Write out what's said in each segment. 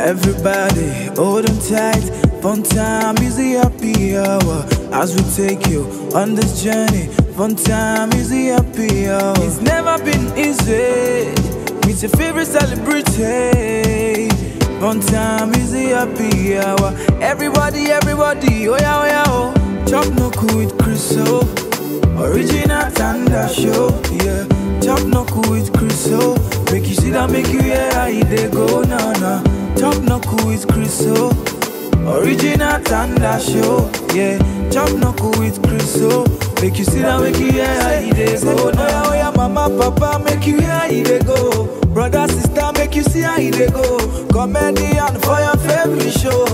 Everybody, hold on tight. Fun time is the happy hour. As we take you on this journey, fun time is the happy hour. It's never been easy. Meet your favorite celebrity. Fun time is the happy hour. Everybody, oh yeah, oh yeah, oh. Chop knuckle with Chriso. Original Thunder Show, yeah. Chop knuckle with Chriso. Make you see that, make you hear how they go, nah, nah. Chop knuckle with Chriso. Original Thunder Show, yeah. Chop knuckle with Chriso. Make you see that, make you hear how they go, nah. Oh yeah, mama, papa, make you hear how they go. Brother, sister, make you see how they go. Comedian for your favorite show.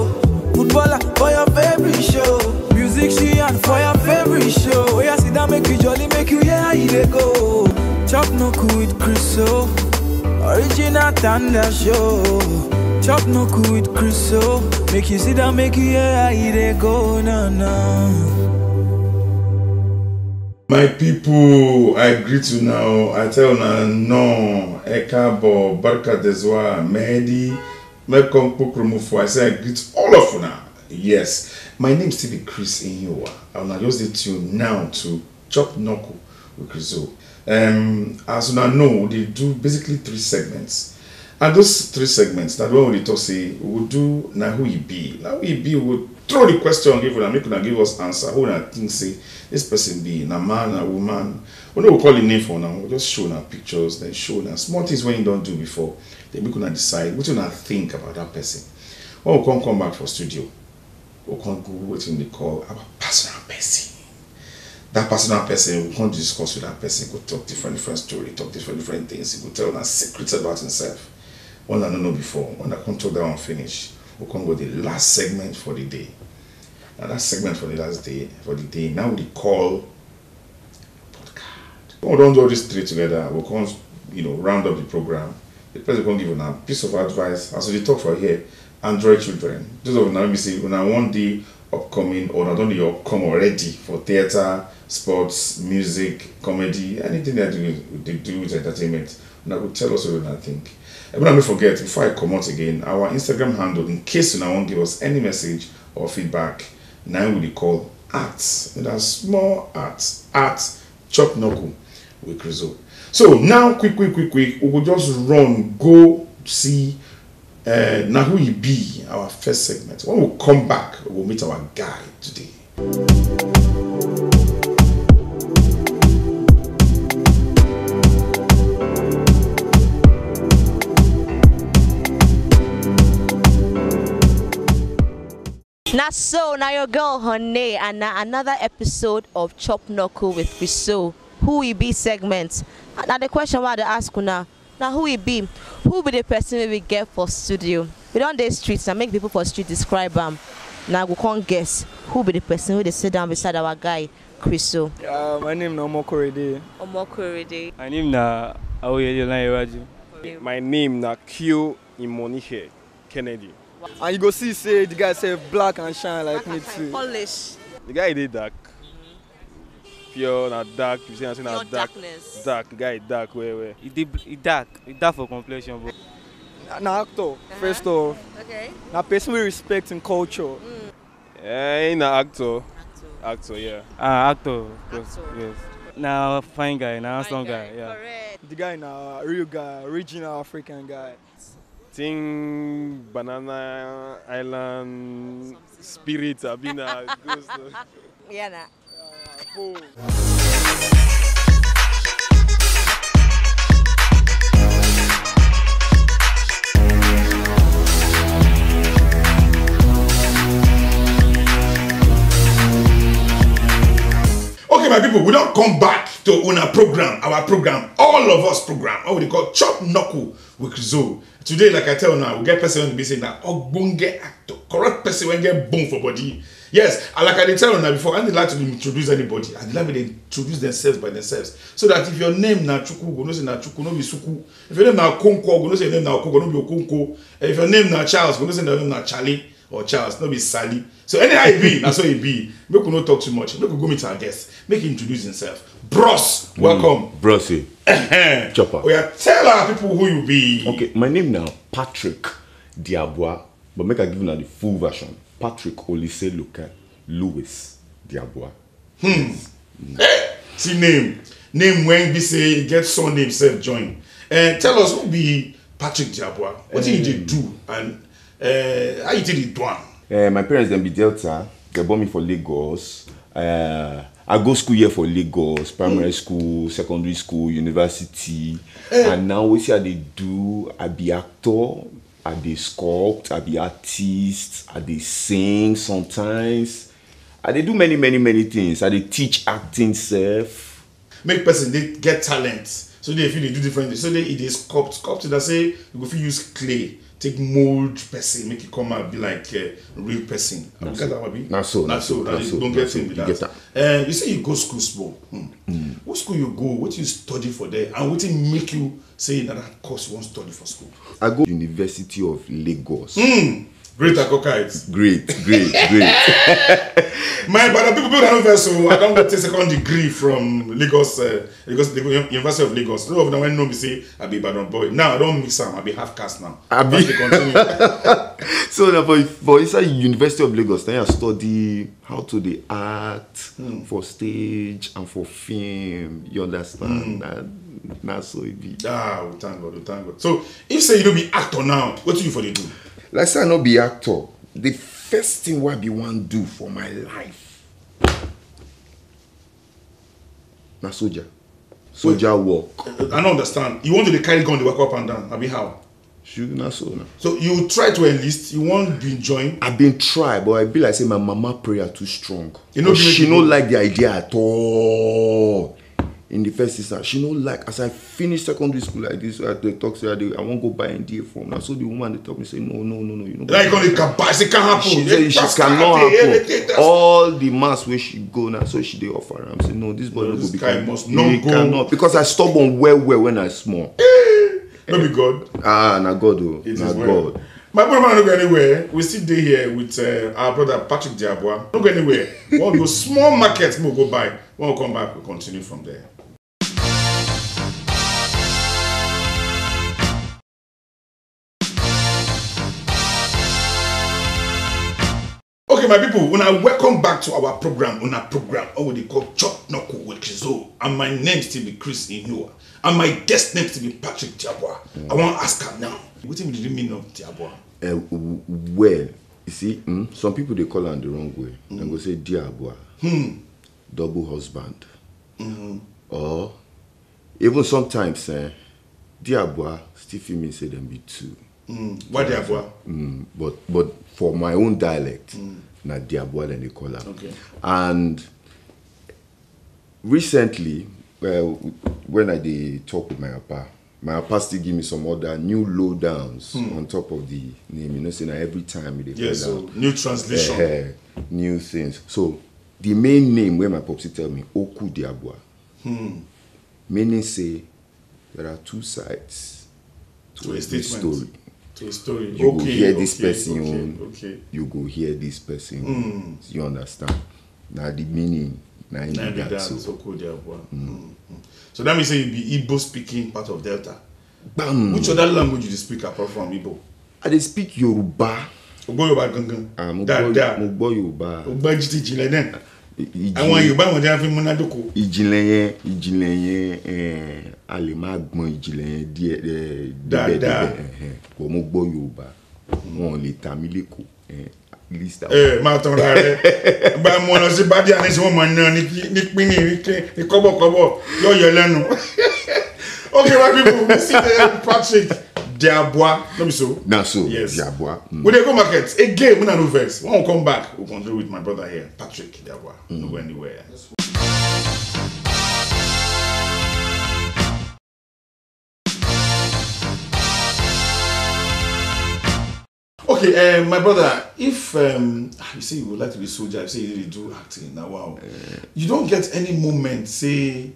Footballer for your favorite show. Musician for your favorite show. Oh yeah, sit down, make you jolly, make you hear how they go. Chop knuckle with Chriso. Original Thunder Show. Chop knuckle with Chriso. Make you sit down, make you hear how they go, no, no. My people, I greet you now. I tell you no, Ekabo, Barka Deswa, Mehdi, Melkom Pokromufu. I say I greet all of you now. Yes, my name is Stevie Chris Inhiwa. I will just tune you now to Chop Knuckle with Chriso. As you know, they do basically 3 segments. And those 3 segments, that one we talk say, we will do now who he be. Now who he be, we will throw the question, give them, make them give us answer. Who I think say this person be, a man, a woman. We don't call the name for now. We just show now pictures, then show now small things when you don't do before. Then we can decide what you not think about that person. When we come back for studio, we can go what they call our personal person. That personal person, we can't discuss with that person. Go talk different stories, talk different things. He go tell us secrets about himself. One I don't know before. When I come talk that one finish, we can go the last segment for the day. Now that segment for the last day, now we call podcast. When we don't do all these 3 together, we can round up the program. The person can give you a piece of advice. As we talk for here, Android children. Those of now let me see when I want the upcoming or not only come already for theater, sports, music, comedy, anything that they do with entertainment. And I will tell us what I think. But don't forget, before I come out again, our Instagram handle, in case you want to give us any message or feedback, now we call @, and that's small @ Chop Knuckle with Chriso. So now, quick, we will just run, go see now who he be, our first segment. When we come back, we'll meet our guy today. Now your girl Honey, and now another episode of Chop Knuckle with Chriso. Who we be segment. Now the question why they ask now who we be? Who be the person we get for studio? We don't do streets and make people for street describe them. Now we can't guess who be the person who they sit down beside our guy Chriso. My name is Omokorede. Omokorede. My name is Aoyede. My name is Q Imonihe Kennedy. And you go see, say the guy say black and shine like me too. Polish. The guy did dark. Pure not dark. You say pure dark. Darkness. Dark. The guy dark. Where? He dark. He dark for complexion, bro. Now actor, first off. Okay. Now person we respect in culture. He's an actor. Actor, yeah. Actor. Actor. Yes. Now fine guy. Now handsome guy. Yeah. Correct. The guy now real guy, original African guy. Thing Banana Island spirit Abina ghost. Yeah, nah. Okay, my people, we don't come back to our program, all of us program, what we call Chop Knuckle with Chriso. Today, like I tell you now, we get person to be saying that Ogbonge actor, correct person when get bone for body. Yes, and like I tell you now before, I don't like to introduce anybody. I like to introduce themselves by themselves. So that if your name na Chuku, go no say na Chuku, no be Suku. If your name na Okonko, go no say your name na Okonko, no be Okonko. If your name na Charles, go no say your name na Charlie or Charles, no be Sally. So anyhow it be, that's how it be. Make we not talk too much. Make we go meet our guest. Make him introduce himself. Bros, welcome. Brosy. Chopper. We are tell our people who you be. Okay, my name now Patrick Diabois, but make I give you the full version. Patrick Olise Lewis Diabois. See name when we say get son name self join. Tell us who be Patrick Diabois. What did he do and how you did it do? My parents then be Delta. They brought me for Lagos. I go school here for Lagos, primary school, secondary school, university. And now we see how they do. I be actor, I be sculpt, I be artist, I be sing sometimes. I they do many things. I they teach acting self. Make person they get talent. So they feel they do different things. So they sculpt that say you go fit use clay. Take mold person, make it come out be like a real person. Not so. Don't get him with that. You say you go school. What school you go? What you study for there? And what make you say that course you want to study for school? I go to University of Lagos. Great Akokites. Great. My brother, people that know so I don't go take second degree from Lagos, University of Lagos. A lot of them when know me say I be Ibadan boy. Now I don't mix them. I be half caste now. So for inside University of Lagos, then I study how to the act for stage and for film. You understand? That's so it be. We thank God. So if say you don't be actor now, what do you for they do? Like say I not be actor. The first thing what I be want do for my life. Na soldier work. I don't understand. You want to carry gun to walk up and down. I be how? Shoot, na so na. So you try to enlist. You want to join. I been try, but I be like say my mama prayer too strong. You know, she no like the idea at all. In the first instance, she no like. As I finish secondary school like this, I talk to her. I won't go buy NDA form. Now so the woman they talk me say no. You know. Like it can't happen. She cannot happen. All the mass where she go now, so she they offer. I'm saying no. This boy no go become. Must not go. Cannot because I stubborn well when I small. No be God. Na God oh. Na well. God. My brother don't go anywhere. We still day here with our brother Patrick Diabois. Don't go anywhere. We'll go small market. We'll go buy. When we come back, we'll continue from there. Okay, my people, when I welcome back to our program, what they call Chop Knuckle with Kizo, and my name still be Chris Inua, and my guest name still be Patrick Diabois. I want to ask her now, what do you mean of Diabois? Well, you see, some people they call her the wrong way. They go say Diabois, double husband, or even sometimes Diabois still feel me say them be two. Why Diabois? But for my own dialect, na Diabois then they call her. Okay. And recently, when I did talk with my papa still give me some other new lowdowns on top of the name. You know, saying every time they so new translation, new things. So the main name where my popsy tell me Oku Diabois, meaning say there are two sides to a story. You go hear this person, you go hear this person. You understand? Now the meaning, now in that. So that means say you be Igbo speaking part of Delta. Bam. Which other language you speak apart from Igbo? I speak Yoruba. Ogbo Yoruba gangan. Mogbo Yoruba. Ogbo jiti then. Àwọn Yorùbá wọn jẹ́ fi múnádóko. Ìjìnlẹ̀ yẹn a lè máa gbọ́n ìjìnlẹ̀ yẹn díẹ̀ kò mú gbọ́ Yorùbá wọn lè ta mí lẹ́kọ̀ọ́ máa tán ra rẹ̀ gba mọ́ lọ sí bádìí àní sí wọ́n máa ná ní pínní ní kọ́bọ̀kọ́bọ̀ lọ́yọ̀ lẹ́nu. Okay, my people, we see Patrick Diabois. Let me so. Now so, yes. Diabois. We dey go market again. We no vex. When we come back, we'll continue with my brother here, Patrick Diabois. No go anywhere. Okay, my brother, if you say you would like to be soldier, you say you really do acting now, wow. You don't get any moment, say,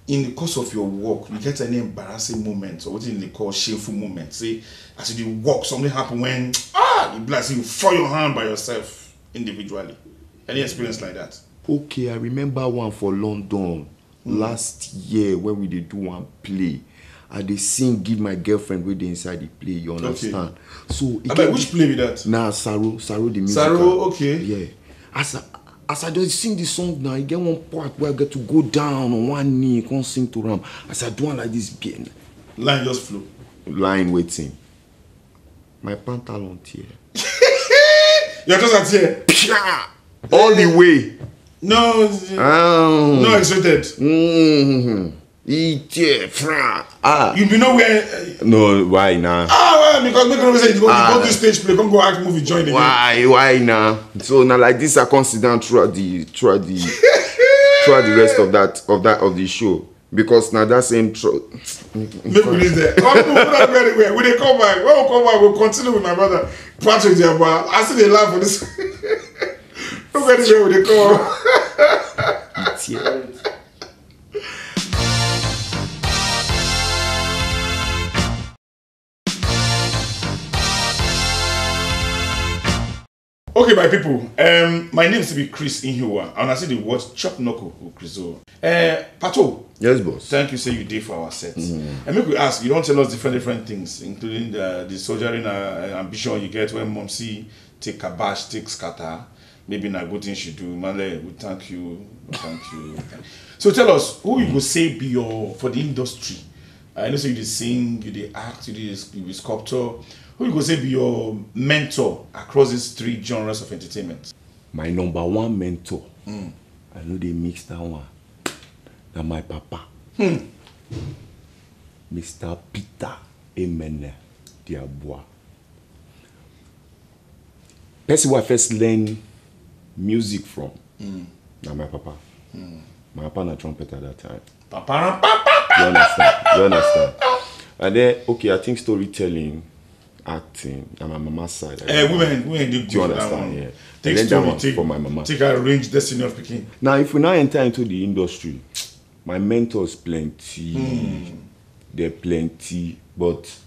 in the course of your work, you get any embarrassing moments or what they call shameful moments. Say, as you walk, something happen when you blast, you fall your hand by yourself individually. Any experience like that? Okay, I remember one for London last year when we did do one play, I dey sing give my girlfriend wey dey inside the play, you understand? So which play be that? Nah, Saro the music. Saro, okay. Yeah. As I just sing the song now, I get one part where I get to go down on one knee, can't sing to Ram. As I do one like this again. Line just flow. Line waiting. My pantalon tear. You're just at here. All the way. No, no excited. You know where? No, why now? Well, because make no say you go to stage play, come go act movie, join the game. Why now? So now like this, I can't sit down throughout the rest of the show. Because now that same make we leave there. We're not going anywhere. When they come back, we'll continue with my brother Patrick Diabwa. I see they laugh for this. Don't go anywhere when they come. Okay, my people. My name is Chris Inhua, and I see the word Chop Noko with Chriso. Pato. Yes, boss. Thank you. Say you did for our set. And make we ask. You don't tell us different things, including the soldiering ambition you get when mom see take kabash, take scatter. Maybe not good things you do. Male, we thank you. Thank you. So tell us who you go say be your for the industry. I know say you did sing, you did act, you did sculptor. Who you go say be your mentor across these 3 genres of entertainment? My number 1 mentor. I know they mix that one. Now my papa. Mr. Peter Emene Diabwa. Person who I first learned music from. Now my papa. My papa na trumpeter at that time. You understand? And then, okay, I think storytelling, acting, and my mama's side. Women do you understand? Yeah. Take story, for my mama. Take a range, destiny of Peking. Now, if we now enter into the industry, my mentors plenty. They're plenty, but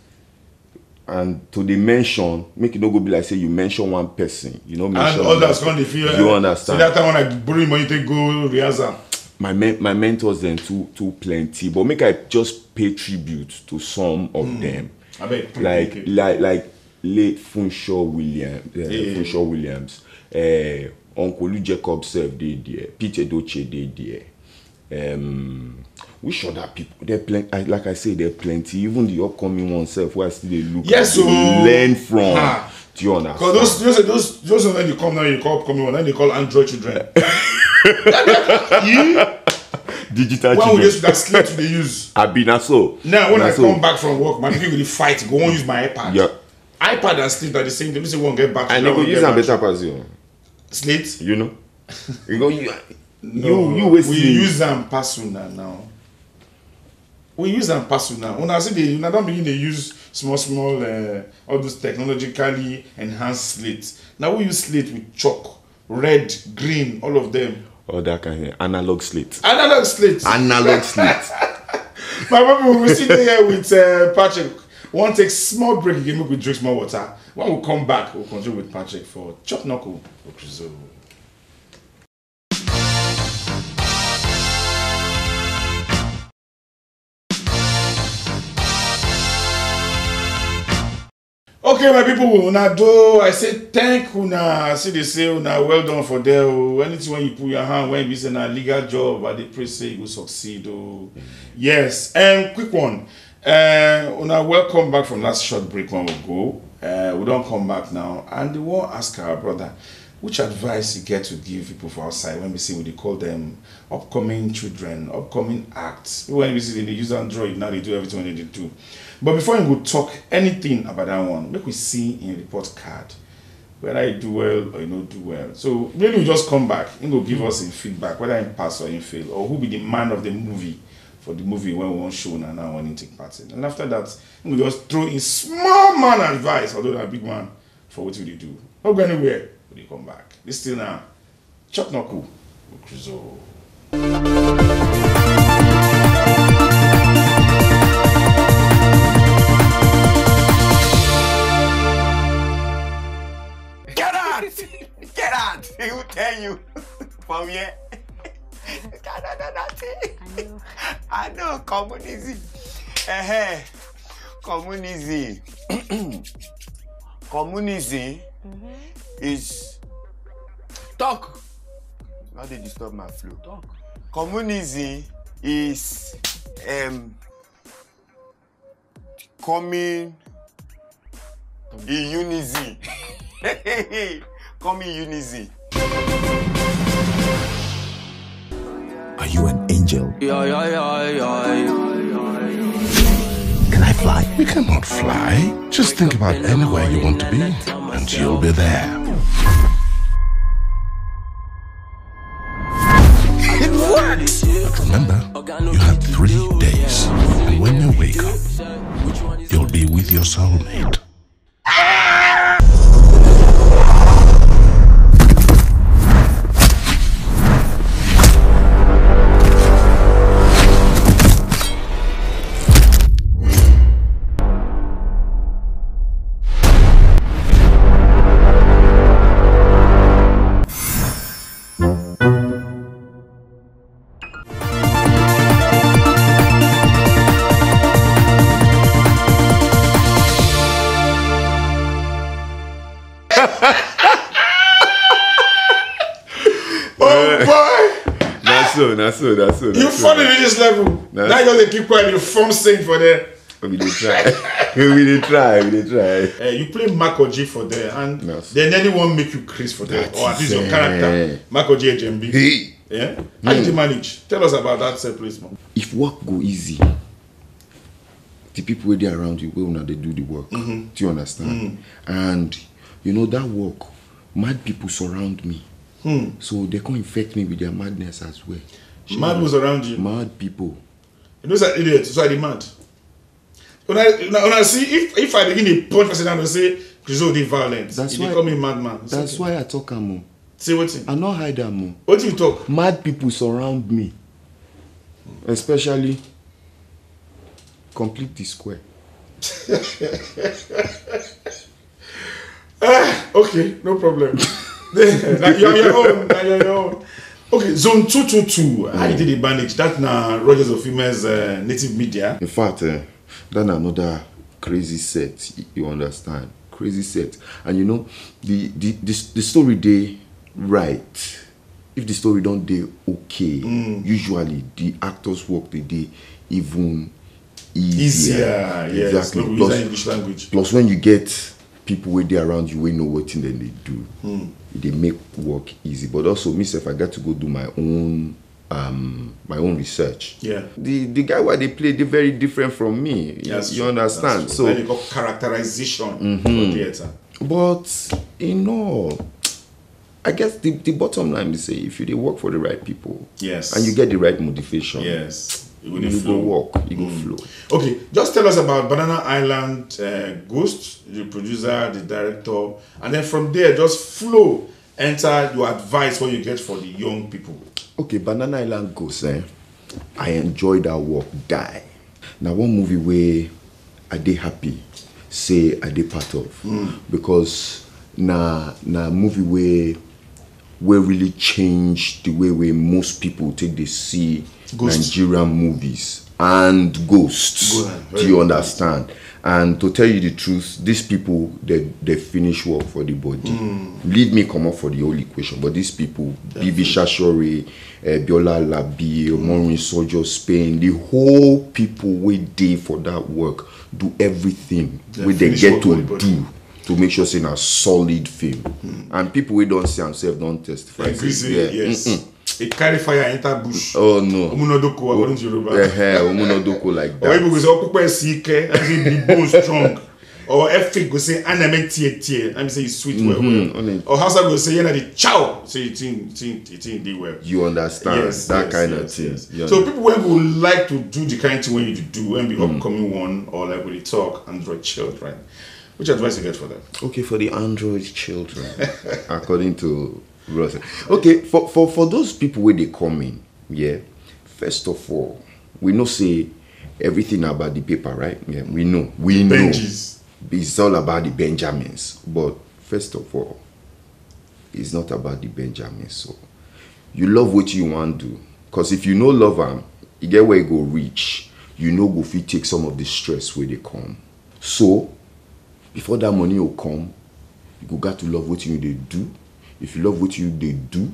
and to the mention, make it not go be like say you mention one person, you know. Mention and others can't they feel. You understand? So that time when I borrow money, take go rehearsal. My mentors then too plenty, but make I just pay tribute to some of them. I bet like late Funshaw Williams, Uncle Lou Jacob Self they there, Peter Doche they there. Which other people? They're plenty. Like I say, they're plenty. Even the upcoming ones self, where I still they look, yes, so learn from. Do you understand? Because those when you come now, you call upcoming one, then they call Android children. Digital when children. we use that slate they use. I been so. Now when I come back from work, my people really fight. Go on use my iPad. Yeah. iPad and slate are the same. They say won't get back. And they go use them better pass you. Slate. You know. You go. We use them pass now. We use them pass now. When I say they, don't begin to use small all those technologically enhanced slates. Now we use slate with chalk, red, green, all of them. Oh, that kind of analog slate. Analog slate. Analog slate. My people, we sit here with Patrick. One take small break again, we drink more water. When we come back, we'll continue with Patrick for Chop Knuckle. Okay, my people, una do. I say thank una. See they say una well done for there. Anything when you put your hand, when you say na legal job, I dey pray say you will succeed. Yes. Quick one. Una welcome back from last short break when we go. We don't come back now, and we want ask our brother which advice you get to give people for outside when we say we call them upcoming children, upcoming acts. When we see they use Android now, they do everything they do. But before you go talk anything about that one, make we see in your report card whether you do well or you don't do well. So maybe we just come back and go give us a feedback whether you pass or you fail, or who be the man of the movie for the movie when we want show and now when you take part in. And after that, we just throw in small man advice, although that big man for what we do. Not go anywhere when you come back. This still now, Chop Knuckle with Chriso. Get out! He will tell you from here. I know communism. Communism. Communism is talk. Now they disturb my flow. Talk. Communism is coming in unison. Coming unison. Are you an angel? Yeah. Can I fly? You cannot fly. Just think about anywhere you want to be, and you'll be there. It works! But remember, you had 3 days, and when you wake up, you'll be with your soulmate. That's so. You funny to this level. Now you keep quiet. You form sing for there. We did try. we did try. You play Makoji for there, and then anyone make you Chris for there, or at least your character, Makoji HMB. Hey. Yeah. How did you manage? Tell us about that placement. If work go easy, the people who are around you will now they do the work. Do you understand? And you know that work, mad people surround me. So they can infect me with their madness as well. Mad was around you? Mad people. You know that idiots, so I demand. When I see, if I begin to punch person and I say, Chriso dey violent, they call me madman. That's why I talk more. Say what? I not hide more. What do you talk? Mad people surround me. Especially, complete the square. Okay, no problem. You're your own. Okay, Zone 222. How you did the bandage? That na Rogers of Females native media. In fact, that's another crazy set. You understand? Crazy set. And you know, the story they right. If the story don't day okay, usually the actors work the day even easier. Yes. Exactly. No, plus, English language. Plus, when you get people where they around you, we know what thing they do. They make work easy. But also, myself, I got to go do my own research. Yeah. The guy where they play, they're very different from me. Yes, you understand? So they got characterization for theater. But you know, I guess the bottom line is say if you work for the right people, yes, and you get the right motivation, yes, you go walk, you go flow. Okay, just tell us about Banana Island Ghost, the producer, the director, and then from there just flow, enter your advice what you get for the young people. Okay, Banana Island Ghost, I enjoyed that work, die. Now one movie where I did happy, say I did part of, because na movie where really changed the way most people take they see Nigerian movies and ghosts. Do you understand? And to tell you the truth, these people they finish work for the body. Leave me come up for the whole equation. But these people, Bibi Shashore, Biola Labi, Maureen Sojo, Spain, the whole people wait there for that work, do everything where they get to do to make sure it's a solid film. And people we don't see themselves don't testify. Yes. It carry fire enter bush. Oh no. Omunodoko according to Yoruba. Omunodoko like that. Or people go say okupe sike, and say the bone strong. Or Efik go say aname tie. Let me say it's sweet well. Or Hausa go say yana the chow. Say it in well. You understand? Yes, that kind of thing. Yes. So people when would like to do the kind of thing when you do when the upcoming one or like when you talk Android child, right? Which advice you get for them? Okay, for the Android children, according to Ross. Okay, for those people where they come in, yeah. First of all, we know say everything about the paper, right? Yeah, we know. Benjis. It's all about the Benjamins. But first of all, it's not about the Benjamins. So you love what you want to do. Because if you know love them, you get where you go reach you know go fit take some of the stress where they come. So before that money will come, you go got to love what you they do. If you love what you they do,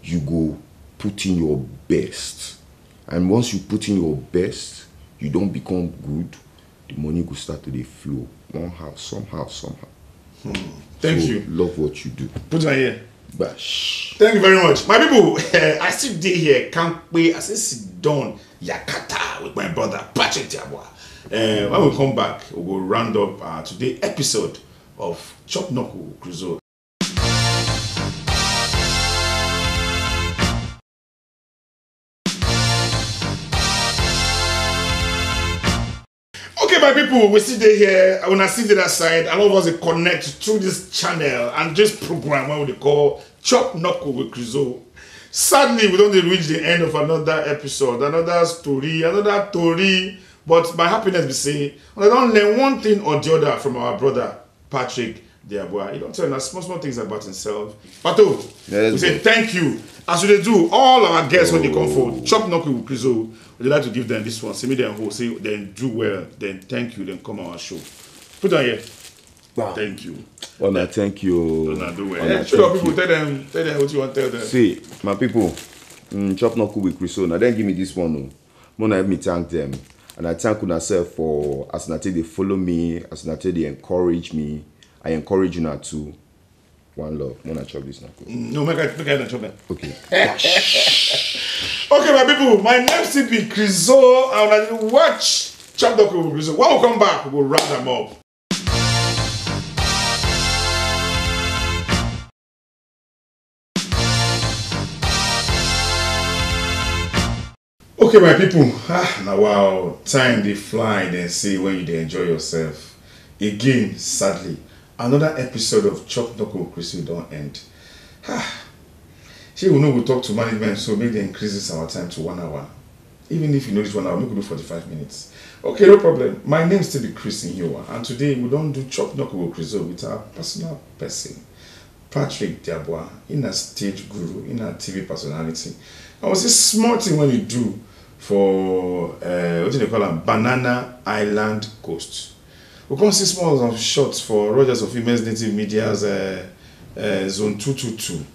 you go put in your best. And once you put in your best, you don't become good, the money will start to flow. Somehow. Thank so you. Love what you do. Put my here. Bash. Thank you very much. My people, I still day here. Can't wait. I still sit down Yakata with my brother Patrick Diabwa. When we come back, we will round up today's episode of Chop Knuckle Cruzo. Okay, my people, we sit there here. When I see the other side, a lot of us connect through this channel and this program, what we call Chop Knuckle with Cruzo. Sadly, we don't reach the end of another episode, another story. But my happiness be say, I don't learn one thing or the other from our brother Patrick Diabwa. He don't tell us small things about himself. Pato, we say thank you. As we do, all our guests when they come for Chop Knuckle with Cruzo, we like to give them this one. See me them who say then do well, then thank you, then come on our show. Put on here. Wow. Thank you. Well, thank you. Do well. Show people, tell them what you want to tell them. See, my people, Chop Knuckle with Cruzo. Now then give me this one. Mona help me thank them. And I thank myself for as they follow me, as they encourage me. I encourage you now too. One love. Mona chop this now. No, make I not chop that. Okay. Okay, my people, my name is CP Cruzo. And when I watch Chop Knuckle with Cruzo, when we come back, we'll wrap them up. Okay, my people, now wow, time they fly and see when you they enjoy yourself. Again, sadly, another episode of Chop Knuckle with Cruzo don't end. She will know we'll talk to management, so maybe they increases our time to 1 hour. Even if you know this 1 hour, we could do 45 minutes. Okay, no problem. My name is still Chris in here, and today we don't do Chop Knuckle with Cruzo with our personal person, Patrick Diabwa, in a stage guru, in a TV personality. I was a small thing when you do for what do they call them? Banana Island Coast. We can see small shots for Rogers of Females Native Media's Zone 222.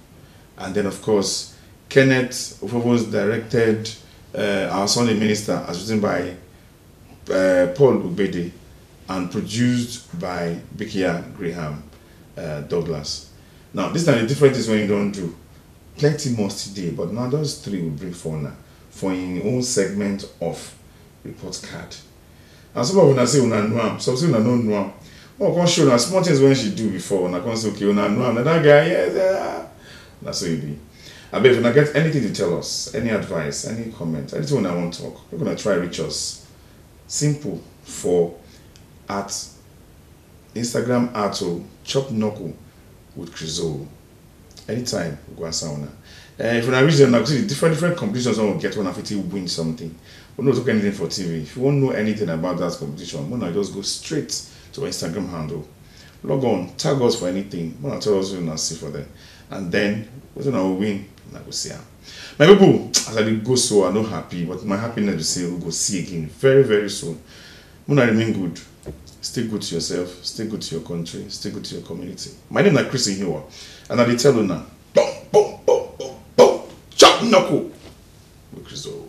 And then, of course, Kenneth Ofofos directed our Sunday Minister, as written by Paul Ubede, and produced by Bikia Graham Douglas. Now, this time the difference is when you don't do plenty more today, but now those three will bring for now for in own segment of report card. And some of them say una know, some say una no know. Oh, can show na small things when she do before, and I can say okay, una know, and that guy, yeah. That's what it be. I bet if you get anything to tell us, any advice, any comment, anything when I want to talk, we're gonna try reach us. Simple for at Instagram at Chop Knuckle with Cruzo. Anytime we go and sound. If you reach them now, see different competitions we'll get when I win something. We don't talk anything for TV. If you won't know anything about that competition, we'll just go straight to our Instagram handle. Log on, tag us for anything. We'll tell us we'll see for them. And then we're gonna win. I go see her. My people, as I did go so, I'm not happy, but my happiness to say we'll go see again very soon. Muna remain good. Stay good to yourself, stay good to your country, stay good to your community. My name is Chris Inhiwa, and I tell you now, boom, Chop Knuckle with Cruzo.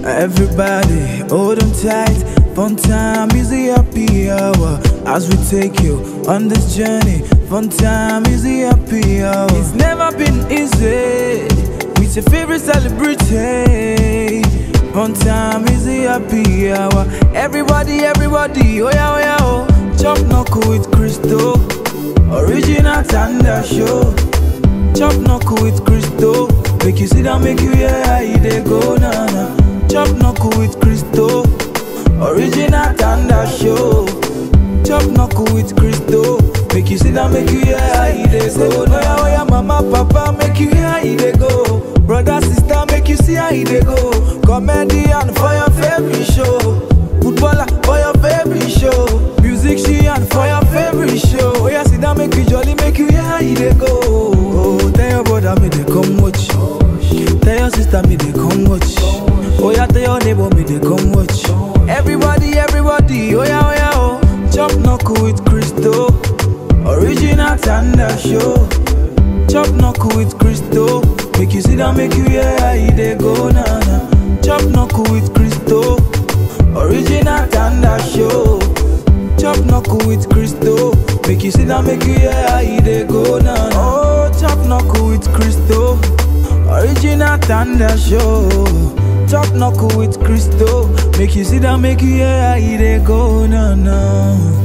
Everybody, hold them tight. Fun time is the happy hour. As we take you on this journey, fun time is the happy hour. It's never been easy with your favorite celebrity. Fun time is the happy hour. Everybody, oh yeah, oh. Chop Knuckle with Cruzo, original Thunder show. Chop Knuckle with Cruzo, make you sit down, make you hear how they go now. Chop Knuckle with Cruzo, original Thunder show. Chop Knuckle with Cruzo, make you sit down, make you hear how they go. Oh yeah, mama, papa, make you hear how they go. Brother, sister, make you see how they go. Comedian for your favorite show, footballer for your favorite show, musician for your favorite show. Oh yeah, sit down, make you jolly, make you hear how they go. Oh, tell your brother, make they come watch. Tell your sister me they come watch. Oh yeah, tell your neighbor me they come watch. Everybody, oh yeah, oh. Chop knuckle with Crystal, original Thunder show. Chop knuckle with Crystal, make you sit down, make you hear how they go na na. Chop knuckle with Crystal, original Thunder show. Chop knuckle with Crystal, make you sit down, make you hear how they go na na. Oh, chop knuckle with Crystal, original Thunder show. Chop knuckle with Crystal, make you sit down, make you hear how they go na na.